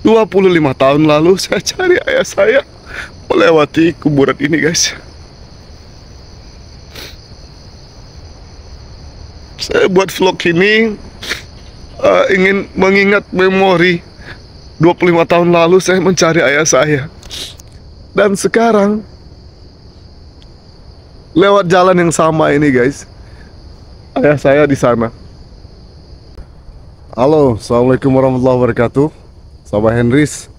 25 tahun lalu saya cari ayah saya melewati kuburan ini, guys. Saya buat vlog ini ingin mengingat memori 25 tahun lalu saya mencari ayah saya. Dan sekarang lewat jalan yang sama ini, guys, ayah saya di sana. Halo, assalamualaikum warahmatullahi wabarakatuh. Sahabat Henrys,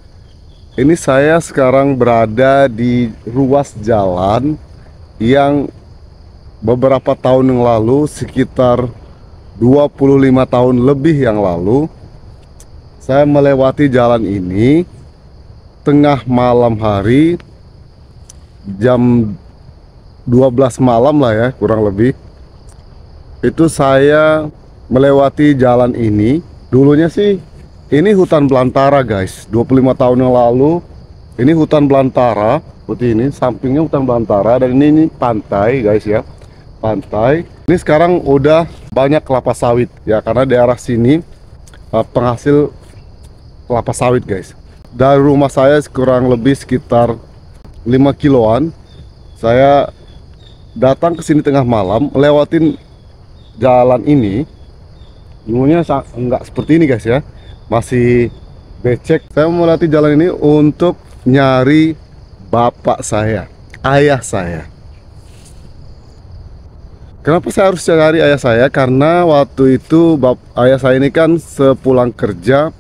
ini saya sekarang berada di ruas jalan yang beberapa tahun yang lalu, sekitar 25 tahun lebih yang lalu, saya melewati jalan ini tengah malam hari, jam 12 malam lah ya, kurang lebih. Itu saya melewati jalan ini. Dulunya sih ini hutan belantara, guys. 25 tahun yang lalu ini hutan belantara seperti ini, sampingnya hutan belantara, dan ini pantai, guys ya, pantai. Ini sekarang udah banyak kelapa sawit ya, karena daerah sini penghasil kelapa sawit, guys. Dari rumah saya kurang lebih sekitar 5 kiloan. Saya datang ke sini tengah malam, lewatin jalan ini. Dulunya enggak seperti ini, guys ya, masih becek. Saya melewati jalan ini untuk nyari bapak saya, ayah saya. Kenapa saya harus cari ayah saya? Karena waktu itu ayah saya ini kan sepulang kerja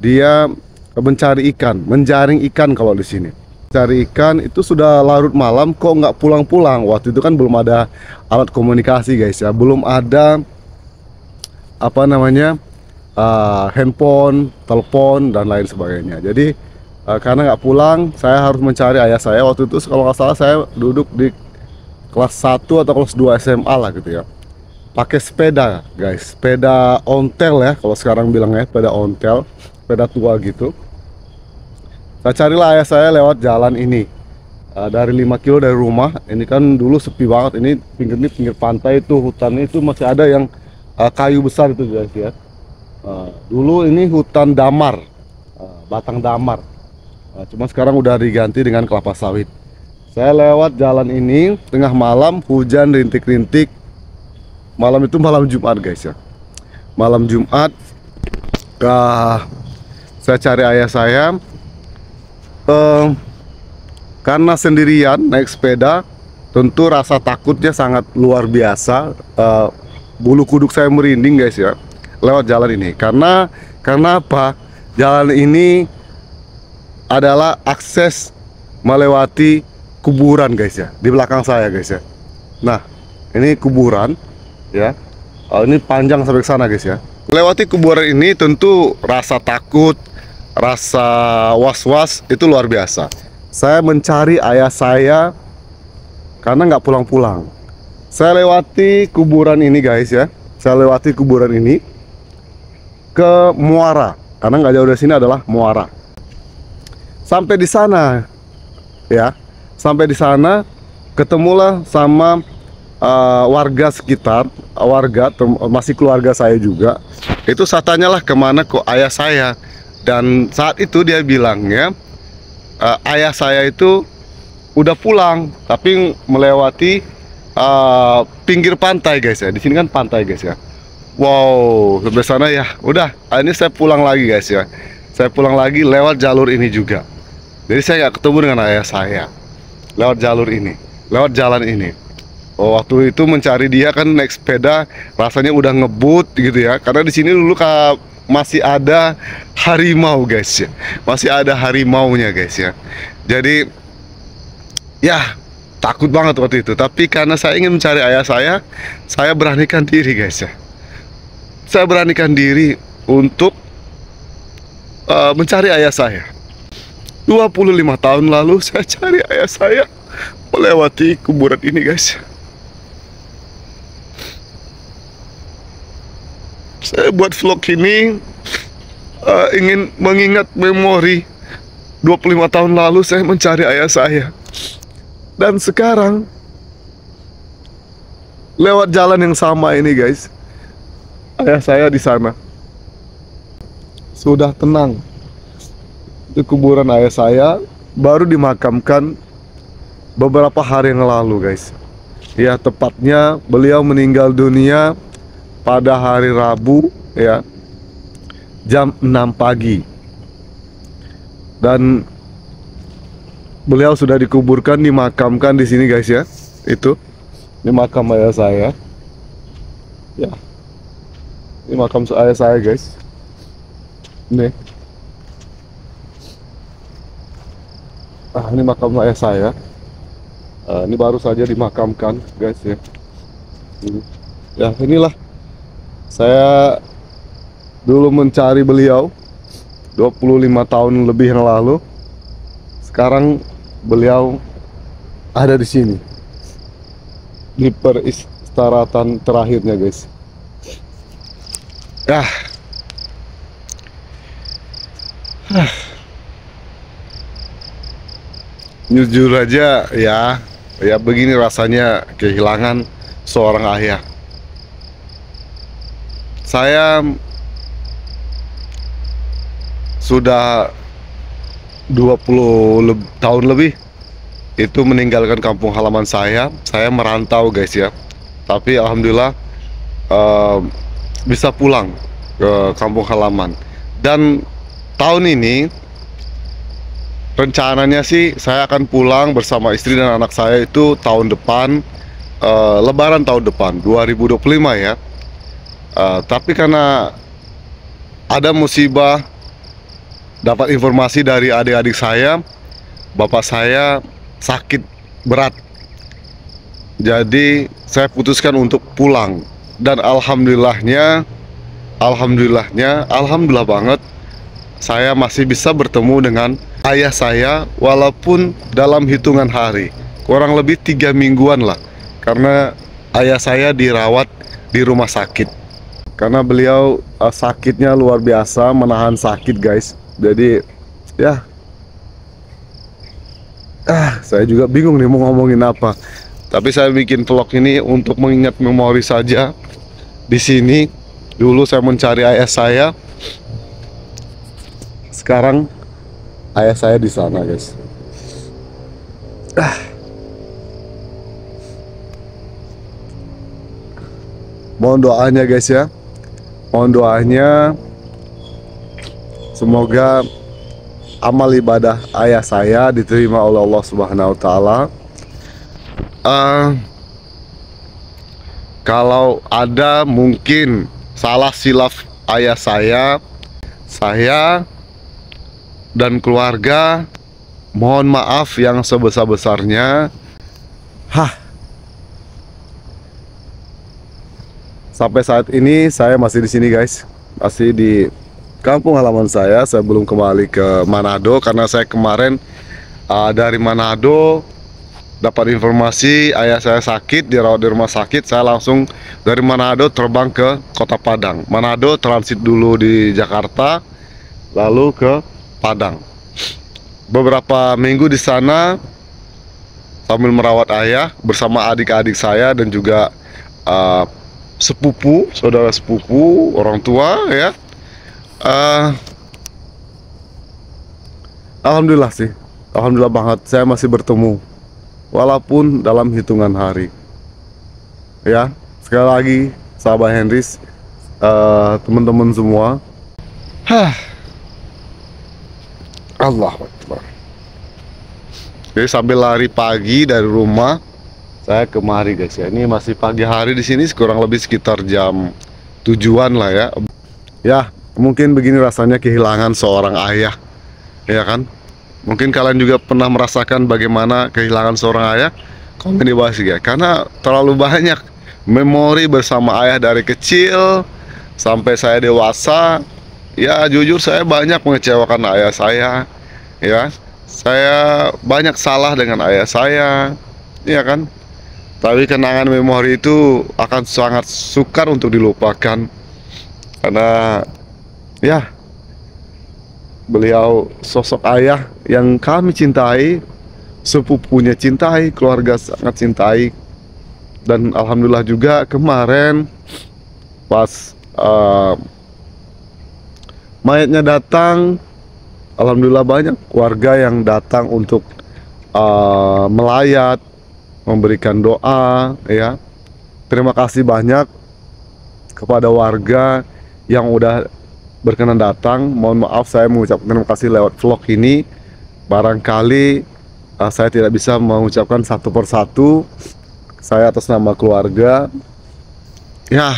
dia mencari ikan, menjaring ikan. Kalau di sini cari ikan itu sudah larut malam, kok nggak pulang-pulang. Waktu itu kan belum ada alat komunikasi, guys ya, belum ada apa namanya handphone, telepon dan lain sebagainya. Jadi karena nggak pulang, saya harus mencari ayah saya. Waktu itu kalau nggak salah saya duduk di kelas 1 atau kelas 2 SMA lah gitu ya, pakai sepeda, guys, sepeda ontel ya kalau sekarang bilangnya, sepeda ontel, sepeda tua gitu. Saya carilah ayah saya lewat jalan ini, dari 5 kilo dari rumah. Ini kan dulu sepi banget, ini pinggir pantai, itu hutannya itu masih ada yang kayu besar itu, guys ya. Dulu ini hutan damar, batang damar, cuma sekarang udah diganti dengan kelapa sawit. Saya lewat jalan ini tengah malam, hujan rintik-rintik. Malam itu malam Jumat, guys ya, malam Jumat. Saya cari ayah saya, karena sendirian naik sepeda, tentu rasa takutnya sangat luar biasa. Bulu kuduk saya merinding, guys ya, lewat jalan ini. Karena apa? Jalan ini adalah akses melewati kuburan, guys ya, di belakang saya, guys ya. Nah, ini kuburan ya. Ini panjang sampai ke sana, guys ya. Melewati kuburan ini tentu rasa takut, rasa was-was itu luar biasa. Saya mencari ayah saya karena nggak pulang-pulang. Saya lewati kuburan ini, guys ya. Saya lewati kuburan ini ke muara, karena nggak jauh dari sini adalah muara. Sampai di sana ya, sampai di sana ketemulah sama warga sekitar, masih keluarga saya juga. Itu saya tanyalah kemana kok ayah saya, dan saat itu dia bilangnya ayah saya itu udah pulang, tapi melewati pinggir pantai, guys ya. Di sini kan pantai, guys ya. Wow, sampai sana ya. Udah, ini saya pulang lagi, guys ya. Saya pulang lagi lewat jalur ini juga. Jadi saya nggak ketemu dengan ayah saya lewat jalur ini, lewat jalan ini. Waktu itu mencari dia kan naik sepeda, rasanya udah ngebut gitu ya. Karena di sini dulu masih ada harimau, guys ya. Masih ada harimaunya, guys ya. Jadi ya takut banget waktu itu. Tapi karena saya ingin mencari ayah saya beranikan diri, guys ya. Saya beranikan diri untuk mencari ayah saya. 25 tahun lalu saya cari ayah saya melewati kuburan ini, guys. Saya buat vlog ini ingin mengingat memori 25 tahun lalu saya mencari ayah saya. Dan sekarang lewat jalan yang sama ini, guys, ayah saya di sana sudah tenang, Itu kuburan ayah saya, baru dimakamkan beberapa hari yang lalu guys. Ya, tepatnya beliau meninggal dunia pada hari Rabu ya, jam 6 pagi. Dan beliau sudah dikuburkan, dimakamkan di sini guys ya. Itu ini makam ayah saya. Ya. Ini makam ayah saya guys. Nih. Ini makam ayah saya. Ini baru saja dimakamkan guys ya. Ya, inilah saya dulu mencari beliau 25 tahun lebih yang lalu. Sekarang beliau ada di sini, di peristirahatan terakhirnya guys. Jujur aja ya begini rasanya kehilangan seorang ayah. Saya sudah 20 tahun lebih itu meninggalkan kampung halaman saya. Saya merantau guys ya. Tapi alhamdulillah bisa pulang ke kampung halaman. Dan tahun ini rencananya sih saya akan pulang bersama istri dan anak saya itu tahun depan, Lebaran tahun depan 2025 ya. Tapi karena ada musibah, dapat informasi dari adik-adik saya, bapak saya sakit berat. Jadi saya putuskan untuk pulang. Dan alhamdulillah banget, saya masih bisa bertemu dengan ayah saya walaupun dalam hitungan hari, kurang lebih 3 mingguan lah. Karena ayah saya dirawat di rumah sakit. Karena beliau sakitnya luar biasa, menahan sakit guys. Jadi ya, saya juga bingung nih mau ngomongin apa. Tapi saya bikin vlog ini untuk mengingat memori saja. Di sini dulu saya mencari ayah saya. Sekarang ayah saya di sana guys. Mohon doanya guys ya. Mohon doanya semoga amal ibadah ayah saya diterima oleh Allah Subhanahu wa taala. Kalau ada mungkin salah silaf ayah saya dan keluarga mohon maaf yang sebesar-besarnya. Sampai saat ini saya masih di sini guys, masih di kampung halaman saya. Saya belum kembali ke Manado karena saya kemarin dari Manado dapat informasi ayah saya sakit, dirawat di rumah sakit. Saya langsung dari Manado terbang ke Kota Padang. Manado transit dulu di Jakarta, lalu ke Padang. Beberapa minggu di sana sambil merawat ayah bersama adik-adik saya dan juga sepupu, saudara sepupu, orang tua ya. Alhamdulillah sih, alhamdulillah banget saya masih bertemu walaupun dalam hitungan hari ya. Sekali lagi sahabat Henrys, teman-teman semua, Allahu Akbar. Jadi sambil lari pagi dari rumah saya kemari guys ya. Ini masih pagi hari di sini, kurang lebih sekitar jam 7-an lah ya. Ya, mungkin begini rasanya kehilangan seorang ayah. Ya kan? Mungkin kalian juga pernah merasakan bagaimana kehilangan seorang ayah. Komen di bawah sih ya. Karena terlalu banyak memori bersama ayah dari kecil sampai saya dewasa. Ya, jujur saya banyak mengecewakan ayah saya. Ya, saya banyak salah dengan ayah saya. Ya kan? Tapi kenangan memori itu akan sangat sukar untuk dilupakan. Karena ya, beliau sosok ayah yang kami cintai, sepupunya cintai, keluarga sangat cintai. Dan alhamdulillah juga kemarin pas mayatnya datang, alhamdulillah banyak warga yang datang untuk melayat, memberikan doa, ya. Terima kasih banyak kepada warga yang udah berkenan datang. Mohon maaf saya mengucapkan terima kasih lewat vlog ini. Barangkali saya tidak bisa mengucapkan satu persatu. Saya atas nama keluarga, ya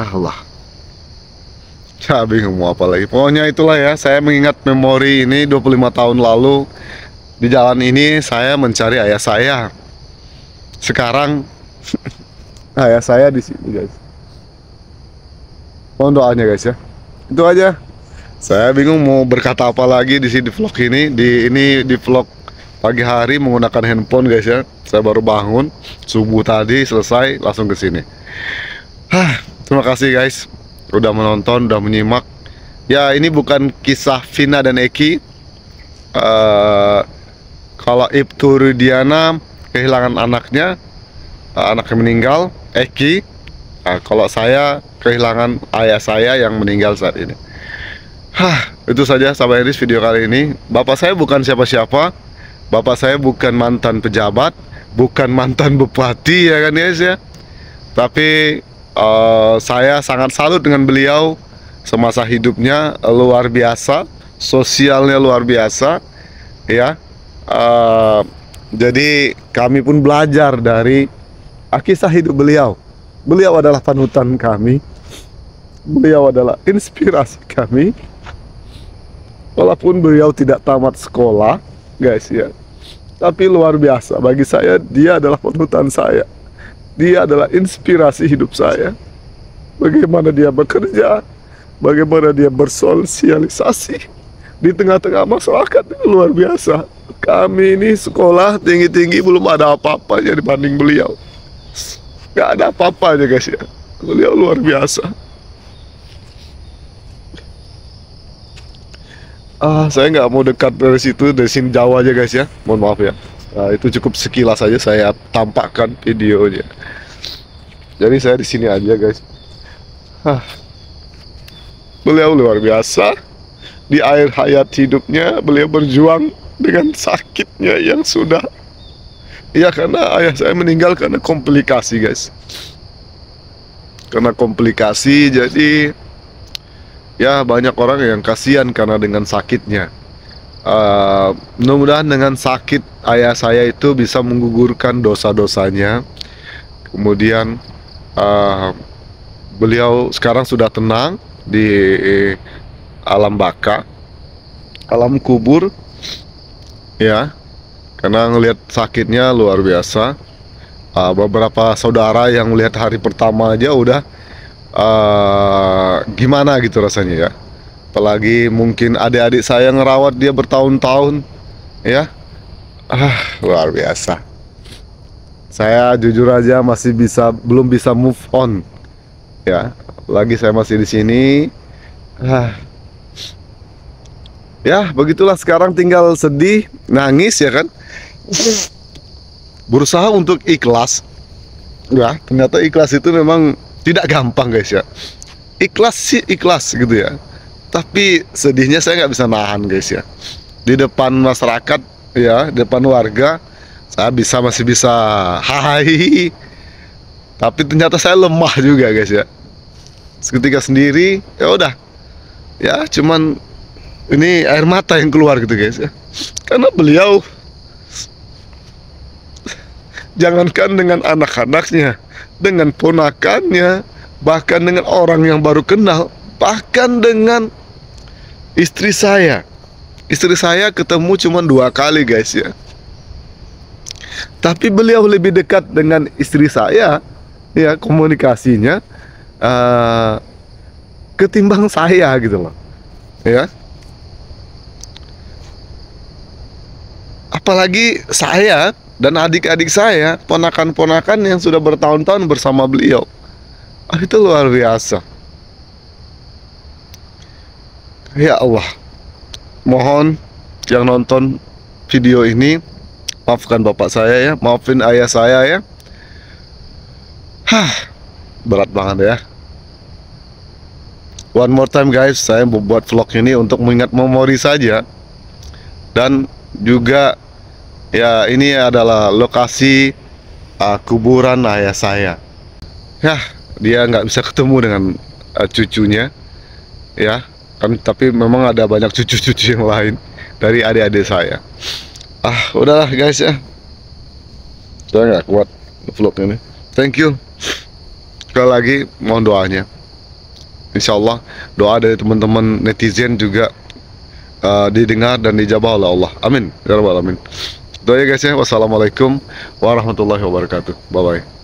Allah, saya bingung mau apa lagi. Pokoknya itulah ya, saya mengingat memori ini 25 tahun lalu. Di jalan ini saya mencari ayah saya. Sekarang ayah saya di sini, guys. Mohon doanya, guys, ya. Itu aja. Saya bingung mau berkata apa lagi di sini, di vlog ini. Di vlog pagi hari menggunakan handphone, guys, ya. Saya baru bangun subuh tadi, selesai langsung ke sini. Terima kasih, guys, udah menonton, udah menyimak. Ya, ini bukan kisah Vina dan Eki. Kalau Ibtu Rudiana kehilangan anaknya, anaknya meninggal, Eki. Kalau saya kehilangan ayah saya yang meninggal saat ini. Itu saja sahabat Iris video kali ini. Bapak saya bukan siapa-siapa. Bapak saya bukan mantan pejabat, bukan mantan bupati, ya kan, guys, ya. Tapi saya sangat salut dengan beliau. Semasa hidupnya luar biasa, sosialnya luar biasa, ya. Jadi kami pun belajar dari kisah hidup beliau. Beliau adalah panutan kami. Beliau adalah inspirasi kami. Walaupun beliau tidak tamat sekolah, guys, ya, tapi luar biasa bagi saya. Dia adalah panutan saya. Dia adalah inspirasi hidup saya. Bagaimana dia bekerja, bagaimana dia bersosialisasi di tengah-tengah masyarakat, itu luar biasa. Kami ini sekolah tinggi-tinggi belum ada apa-apanya dibanding beliau. Gak ada apa-apanya, guys, ya. Beliau luar biasa. Saya nggak mau dekat dari situ, dari sini jauh aja, guys, ya. Mohon maaf ya. Itu cukup sekilas saja saya tampakkan videonya. Jadi saya di sini aja, guys. Beliau luar biasa. Di akhir hayat hidupnya beliau berjuang dengan sakitnya yang sudah. Ya, karena ayah saya meninggal karena komplikasi, guys. Karena komplikasi, jadi ya banyak orang yang kasihan karena dengan sakitnya. Mudah-mudahan dengan sakit ayah saya itu bisa menggugurkan dosa-dosanya. Kemudian beliau sekarang sudah tenang di alam baka, alam kubur, ya. Karena ngelihat sakitnya luar biasa. Beberapa saudara yang melihat hari pertama aja udah gimana gitu rasanya, ya. Apalagi mungkin adik-adik saya ngerawat dia bertahun-tahun, ya. Luar biasa. Saya jujur aja belum bisa move on, ya. Lagi saya masih di sini. Ya begitulah, sekarang tinggal sedih, nangis, ya kan. Berusaha untuk ikhlas. Ya, ternyata ikhlas itu memang tidak gampang, guys, ya. Ikhlas sih ikhlas gitu, ya. Tapi sedihnya saya nggak bisa nahan, guys, ya. Di depan masyarakat, ya, di depan warga, saya masih bisa hai. Tapi ternyata saya lemah juga, guys, ya. Ketika sendiri, ya udah, ya cuman ini air mata yang keluar gitu, guys, ya. Karena beliau, jangankan dengan anak-anaknya, dengan ponakannya, bahkan dengan orang yang baru kenal, bahkan dengan istri saya. Istri saya ketemu cuma 2 kali, guys, ya. Tapi beliau lebih dekat dengan istri saya, ya, komunikasinya ketimbang saya gitu loh, ya. Apalagi saya dan adik-adik saya, ponakan-ponakan yang sudah bertahun-tahun bersama beliau. Itu luar biasa. Ya Allah, mohon yang nonton video ini, maafkan bapak saya, ya, maafin ayah saya, ya. Berat banget, ya. one more time guys, saya membuat vlog ini untuk mengingat memori saja. Dan juga ya, ini adalah lokasi kuburan ayah saya. Ya, dia nggak bisa ketemu dengan cucunya, ya kan. Tapi memang ada banyak cucu-cucu yang lain dari adik-adik saya. Udahlah guys ya, saya nggak kuat vlog ini. Thank you. Sekali lagi mohon doanya. Insya Allah doa dari teman-teman netizen juga didengar dan dijabah oleh Allah. Amin ya rabbal alamin. Doa ya guys ya. Wassalamualaikum warahmatullahi wabarakatuh. Bye bye.